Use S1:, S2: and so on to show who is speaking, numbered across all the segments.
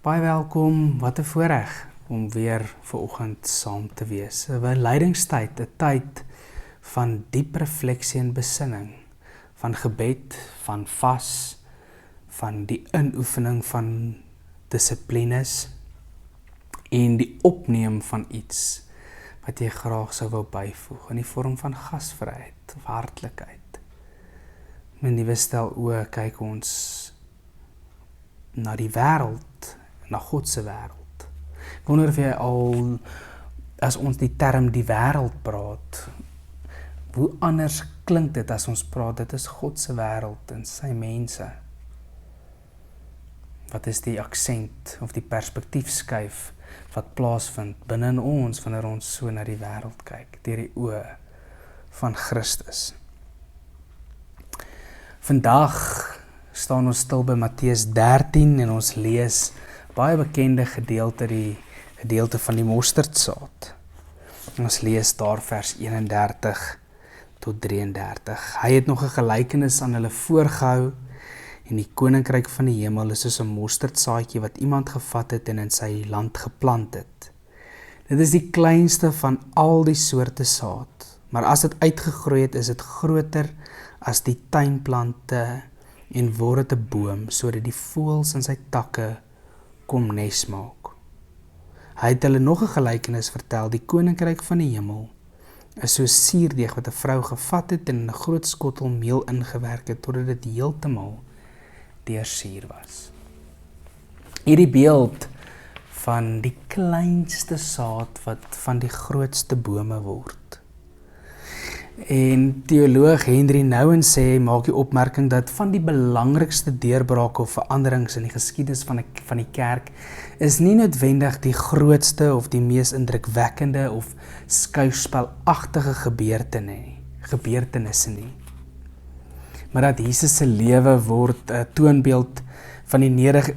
S1: Baie welkom, wat 'n voorreg om weer vanoggend saam te wees. 'n Leidingstyd, 'n tyd van diep refleksie en besinning, van gebed, van vas, van die inoefening van dissiplines en die opneem van iets wat jy graag sou wou byvoeg in die vorm van gasvryheid of hartlikheid. Met 'n nuwe stel oë kyk ons na die wêreld, na God se wêreld. Ek wonder of jy al, as ons die term die wêreld praat, hoe anders klink dit as ons praat, dit is God se wêreld en sy mense. Wat is die aksent of die perspektiefskuif wat plaasvind binne in ons wanneer ons so na die wêreld kyk, deur die oë van Christus. Vandag staan ons stil by Matteus 13 en ons lees baie bekende gedeelte, die gedeelte van die mosterdsaad. En ons lees daar vers 31 tot 33. Hy het nog 'n gelykenis aan hulle voorgehou, en die koninkryk van die hemel is soos 'n mosterdsaadjie wat iemand gevat het en in sy land geplant het. Dit is die kleinste van al die soorte saad, maar as dit uitgegroei het, is dit groter as die tuinplante en word dit 'n boom, sodat die voëls in sy takke kom nes maak. Hy het hulle nog 'n gelykenis vertel, die koninkryk van die hemel is soos suurdeeg wat 'n vrou gevat het en in 'n groot skottel meel ingewerk het, totdat dit heeltemal deursuur was. Hierdie beeld van die kleinste saad wat van die grootste bome word. En teoloog Henry Nouwen sê, maak die opmerking dat van die belangrikste deurbrake of veranderings in die geskiedenis van die kerk is nie noodwendig die grootste of die mees indrukwekkende of skouspelagtige gebeurtenisse nie. Maar dat Jesus se lewe word 'n toonbeeld van die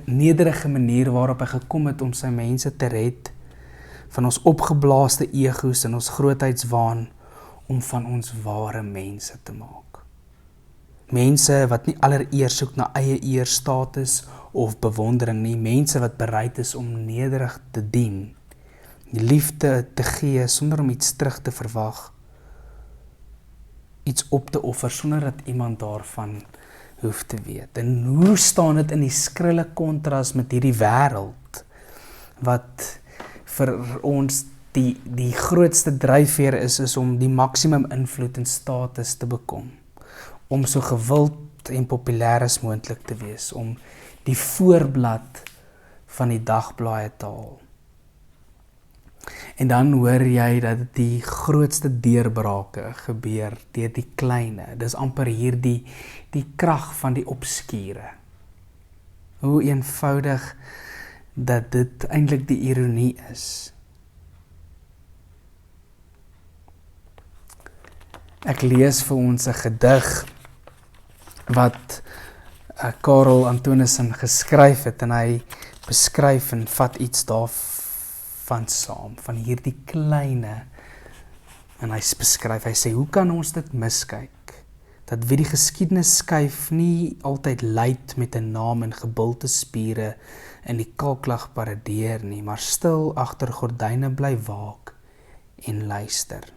S1: nederige manier waarop hy gekom het om sy mense te red, van ons opgeblaaste egos en ons grootheidswaan, om van ons ware mense te maak. Mense wat nie allereers soek na eie eer, status of bewondering nie, mense wat bereid is om nederig te dien, die liefde te gee sonder om iets terug te verwag, iets op te offer sonder dat iemand daarvan hoef te weet. En hoe staan dit in die skrille kontras met hierdie wêreld wat vir ons die grootste dryfveer is om die maksimum invloed en status te bekom, om so gewild en populêr as moontlik te wees, om die voorblad van die dagblaaie te haal. En dan hoor jy dat die grootste deurbrake gebeur deur die kleine. Dis amper hier die krag van die obskure. Hoe eenvoudig dat dit eintlik die ironie is. Ek lees vir ons 'n gedig wat Karel Antonissen geskryf het, en hy beskryf en vat iets daarvan saam, van hierdie kleine, en hy beskryf, hy sê, hoe kan ons dit miskyk, dat wie die geskiedenis skuif nie altyd luid met 'n naam en gebulte spiere in die kalklag paradeer nie, maar stil agter gordyne bly waak en luister.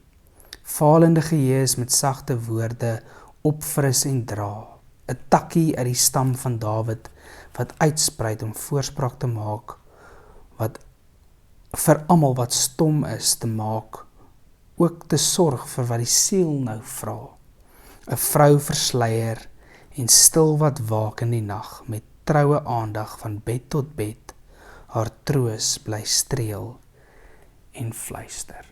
S1: Falende gehees met sagte woorde opfris en dra, 'n takkie uit die stam van Dawid wat uitspruit om voorspraak te maak, wat vir almal wat stom is te maak, ook te sorg vir wat die siel nou vra. 'n Vrou versleier en stil wat waak in die nag, met troue aandag van bed tot bed, haar troos bly streel en fluister.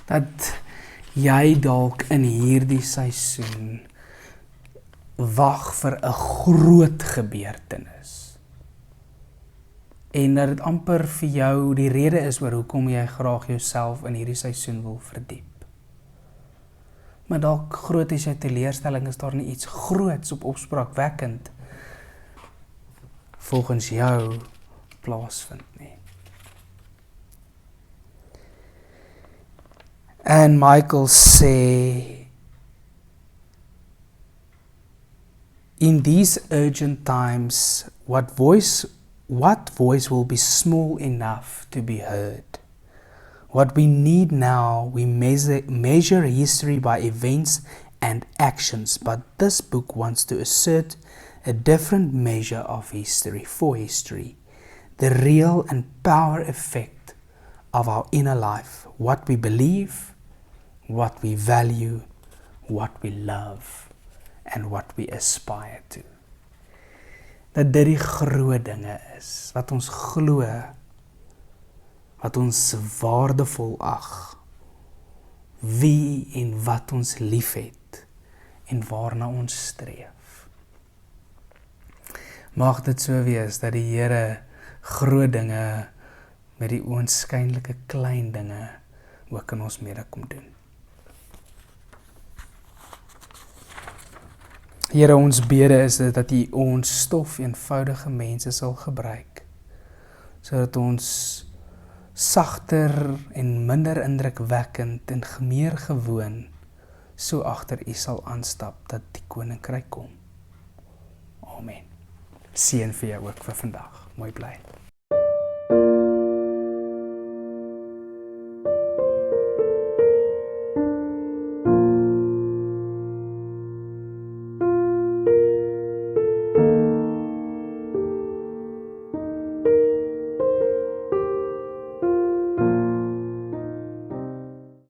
S1: Dat jy dalk in hierdie seisoen wag vir 'n groot gebeurtenis. En dat dit amper vir jou die rede is oor hoekom jy graag jouself in hierdie seisoen wil verdiep. Maar dalk groot is jou teleurstelling, is daar nie iets groots op opspraakwekkend volgens jou plaasvind nie. En Michael sê, In these urgent times, what voice will be small enough to be heard? What we need now, we measure history by events and actions, but this book wants to assert a different measure of history, for history, the real and power effect of our inner life, what we believe, what we value, what we love, and what we aspire to. Dat dit die groot dinge is, wat ons glo, wat ons waardevol ag, wie en wat ons liefhet, en waarna ons streef. Mag dit so wees, dat die Here groot dinge, met die oënskynlike klein dinge, ook in ons mede kom doen. Here, ons bede is dit dat U ons stof eenvoudige mense sal gebruik, sodat ons sagter en minder indrukwekkend en meer gewoon so agter U sal aanstap dat die koninkryk kom. Amen. Seën vir jou ook vir vandag. Mooi bly.